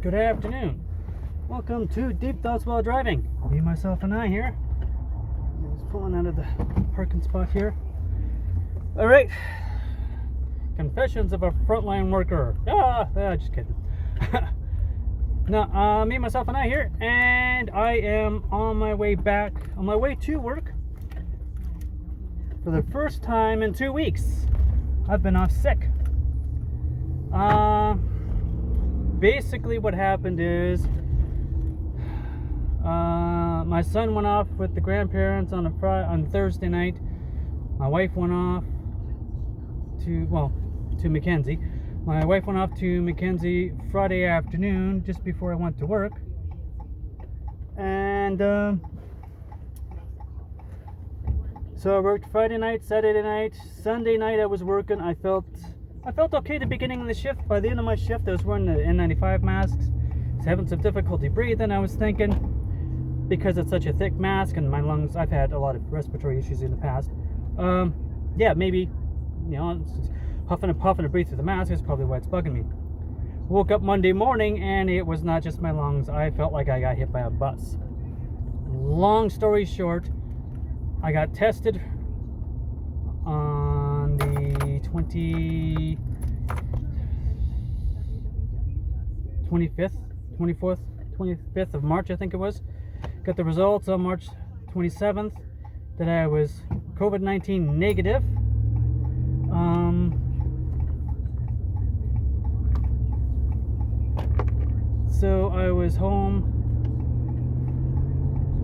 Good afternoon. Welcome to Deep Thoughts While Driving. Me, myself, and I here. I was pulling out of the parking spot here. All right. Confessions of a frontline worker. Just kidding. No, me, myself, and I here, and I am on my way to work for the first time in 2 weeks. I've been off sick. Basically what happened is my son went off with the grandparents on Thursday night. My wife went off to Mackenzie. My wife went off to Mackenzie Friday afternoon just before I went to work. And so I worked Friday night, Saturday night, Sunday night I was working. I felt okay at the beginning of the shift. By the end of my shift, I was wearing the N95 masks. I was having some difficulty breathing. I was thinking, because it's such a thick mask and my lungs, I've had a lot of respiratory issues in the past. Maybe, huffing and puffing to breathe through the mask is probably why it's bugging me. Woke up Monday morning and it was not just my lungs. I felt like I got hit by a bus. Long story short, I got tested on the 25th of March, I think it was. Got the results on March 27th that I was COVID-19 negative. So I was home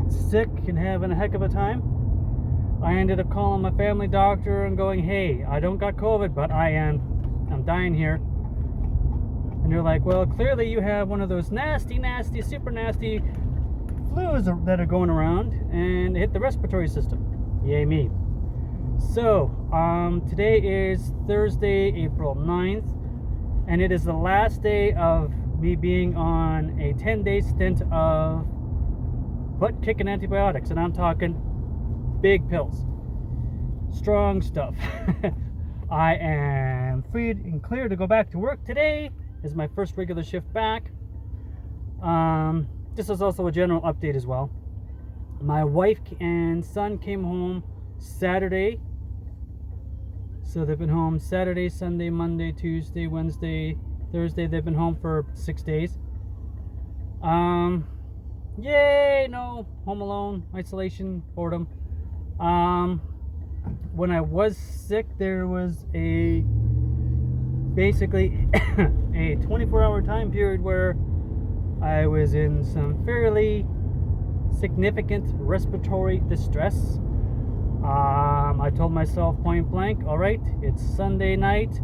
sick and having a heck of a time. I ended up calling my family doctor and going, hey, I don't got COVID, but I'm dying here. And they're like, well, clearly you have one of those nasty, super nasty flus that are going around and hit the respiratory system. Yay me. So, today is Thursday, April 9th, and it is the last day of me being on a 10-day stint of butt-kicking antibiotics, and I'm talking big pills, strong stuff. I am free and clear to go back to work. Today is my first regular shift back. This is also a general update as well. My wife and son came home Saturday, so they've been home Saturday, Sunday, Monday, Tuesday, Wednesday, Thursday. They've been home for 6 days. Yay, no home alone, isolation, boredom. When I was sick, there was basically a 24-hour time period where I was in some fairly significant respiratory distress. I told myself point blank, all right, it's Sunday night.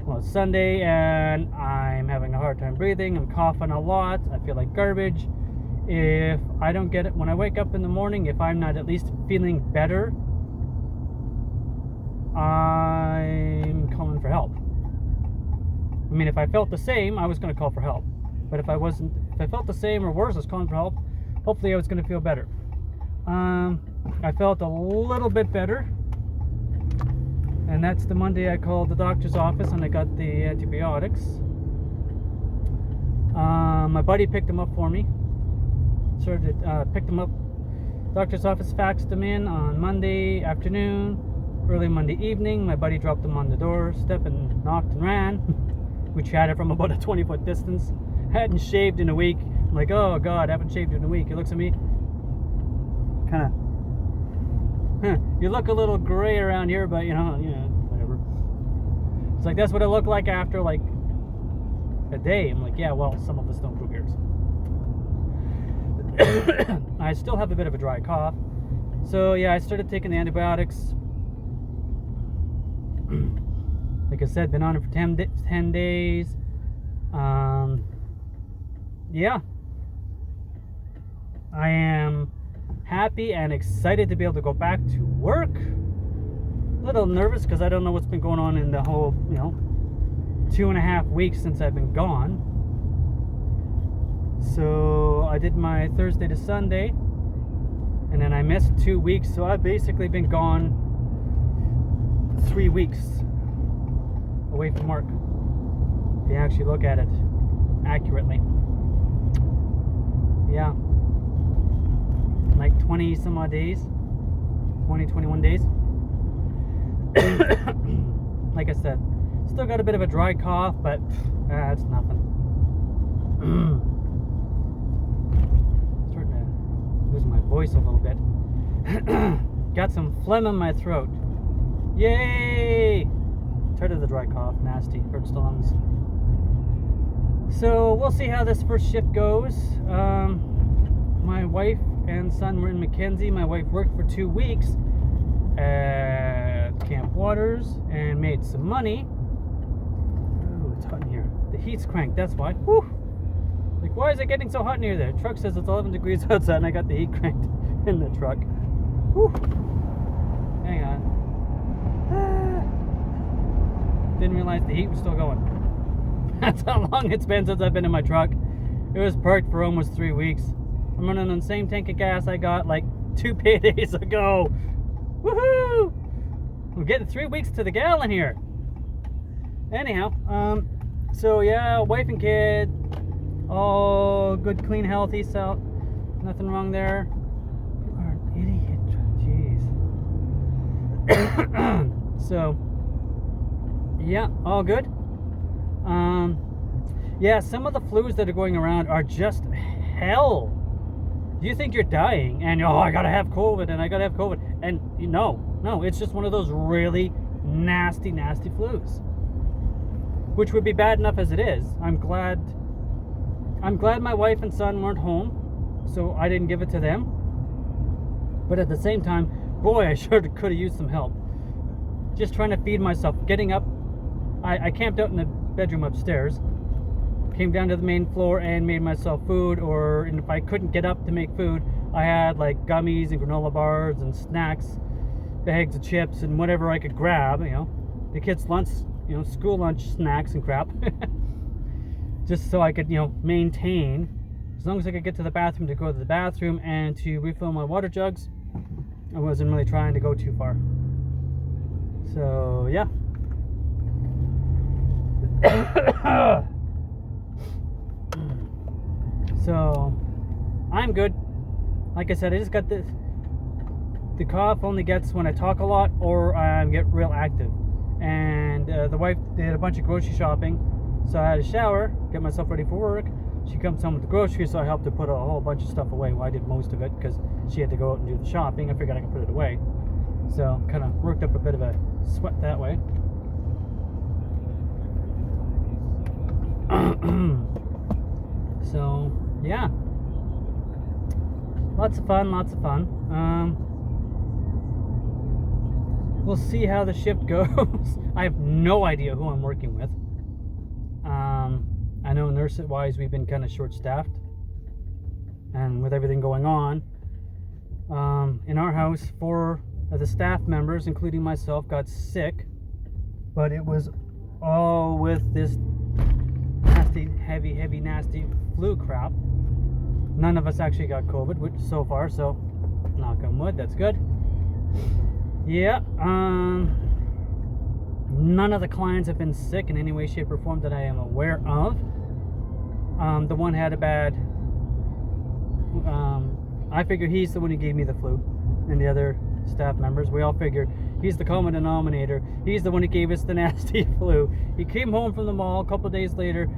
Well, it's Sunday and I'm having a hard time breathing. I'm coughing a lot. I feel like garbage. If I don't get it when I wake up in the morning, if I'm not at least feeling better, I'm calling for help. I mean, if I felt the same, I was going to call for help. But if I felt the same or worse, I was calling for help. Hopefully I was going to feel better. I felt a little bit better. And that's the Monday I called the doctor's office and I got the antibiotics. My buddy picked them up for me. Picked them up. Doctor's office faxed them in on Monday afternoon, early Monday evening. My buddy dropped them on the doorstep and knocked and ran. We chatted from about a 20-foot distance. Hadn't shaved in a week. I'm like, oh God, I haven't shaved in a week. He looks at me, kind of, you look a little gray around here, but whatever. It's like, that's what I look like after like a day. I'm like, yeah, well, some of us don't grow beards. I still have a bit of a dry cough. So yeah, I started taking the antibiotics. Like I said, been on it for 10 days. Yeah. I am happy and excited to be able to go back to work. A little nervous because I don't know what's been going on in the whole, 2.5 weeks since I've been gone. So I did my Thursday to Sunday, and then I missed 2 weeks. So I've basically been gone 3 weeks away from work, if you actually look at it accurately. yeah, like 20 some odd days, 20, 21 days. Like I said, still got a bit of a dry cough, but it's nothing. Starting to lose my voice a little bit. Got some phlegm in my throat. Yay! Tired of the dry cough, nasty, hurts the lungs. So we'll see how this first shift goes. My wife and son were in Mackenzie. My wife worked for 2 weeks at Camp Waters and made some money. Oh, it's hot in here. The heat's cranked, that's why. Whew. Like, why is it getting so hot in here? The truck says it's 11 degrees outside and I got the heat cranked in the truck. Whew. Hang on. Didn't realize the heat was still going. That's how long it's been since I've been in my truck. It was parked for almost 3 weeks. I'm running on the same tank of gas I got like 2 paydays ago. Woohoo! We're getting 3 weeks to the gallon here. Anyhow, so yeah, wife and kid, all good, clean, healthy, so nothing wrong there. You are an idiot. Jeez. So, yeah, all good. Yeah, some of the flus that are going around are just hell. You think you're dying and I gotta have COVID and I gotta have COVID, and no, it's just one of those really nasty flus, which would be bad enough as it is. I'm glad my wife and son weren't home, so I didn't give it to them. But at the same time, boy, I sure could have used some help. Just trying to feed myself, getting up. I camped out in the bedroom upstairs, came down to the main floor and made myself food, and if I couldn't get up to make food, I had like gummies and granola bars and snacks, bags of chips and whatever I could grab, the kids' lunch, school lunch snacks and crap. Just so I could, maintain, as long as I could get to the bathroom to go to the bathroom and to refill my water jugs. I wasn't really trying to go too far. So, yeah. So, I'm good. Like I said, I just got this. The cough only gets when I talk a lot or I get real active. And the wife did a bunch of grocery shopping. So I had a shower, get myself ready for work. She comes home with the groceries, so I helped her put a whole bunch of stuff away. Well, I did most of it because she had to go out and do the shopping. I figured I could put it away. So kind of worked up a bit of a sweat that way. So, yeah. Lots of fun. We'll see how the shift goes. I have no idea who I'm working with. I know nurse-wise we've been kind of short-staffed, and with everything going on in our house, 4 of the staff members, including myself, got sick, but it was all with this nasty, heavy, nasty flu crap. None of us actually got COVID, which so far, so knock on wood, that's good. Yeah, none of the clients have been sick in any way, shape, or form that I am aware of. The one had a bad, I figure he's the one who gave me the flu, and the other staff members, we all figured he's the common denominator. He's the one who gave us the nasty flu. He came home from the mall a couple of days later.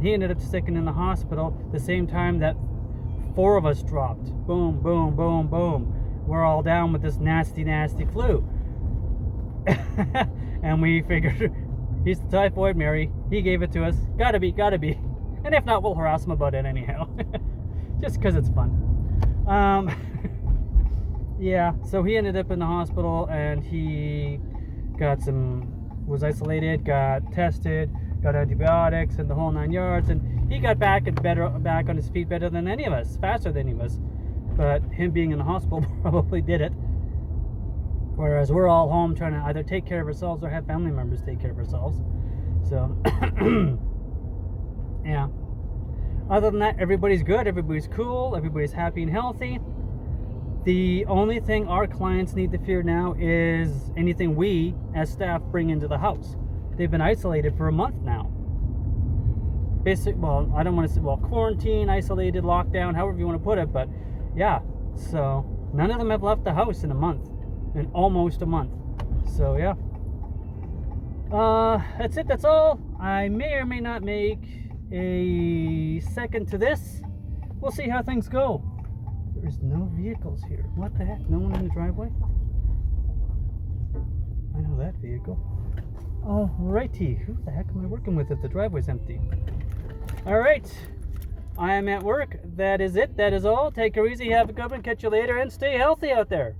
He ended up sick and in the hospital the same time that 4 of us dropped. Boom, boom, boom, boom. We're all down with this nasty flu. And we figured he's the typhoid Mary. He gave it to us. Gotta be. And if not, we'll harass him about it anyhow. Just because it's fun. Yeah, so he ended up in the hospital and he was isolated, got tested, got antibiotics and the whole 9 yards, and he got back on his feet better than any of us, faster than any of us. But him being in the hospital probably did it. Whereas we're all home trying to either take care of ourselves or have family members take care of ourselves. So, yeah. Other than that, everybody's good, everybody's cool, everybody's happy and healthy. The only thing our clients need to fear now is anything we, as staff, bring into the house. They've been isolated for a month now. basic, well, I don't want to say, well, quarantine, isolated, lockdown, however you want to put it, but yeah, so none of them have left the house in a month, in almost a month. So yeah, that's it, that's all. I may or may not make a second to this. We'll see how things go. There's no vehicles here. What the heck? No one in the driveway? I know that vehicle. Alrighty, who the heck am I working with if the driveway's empty? Alright, I am at work. That is it, that is all. Take her easy, have a good one, catch you later, and stay healthy out there.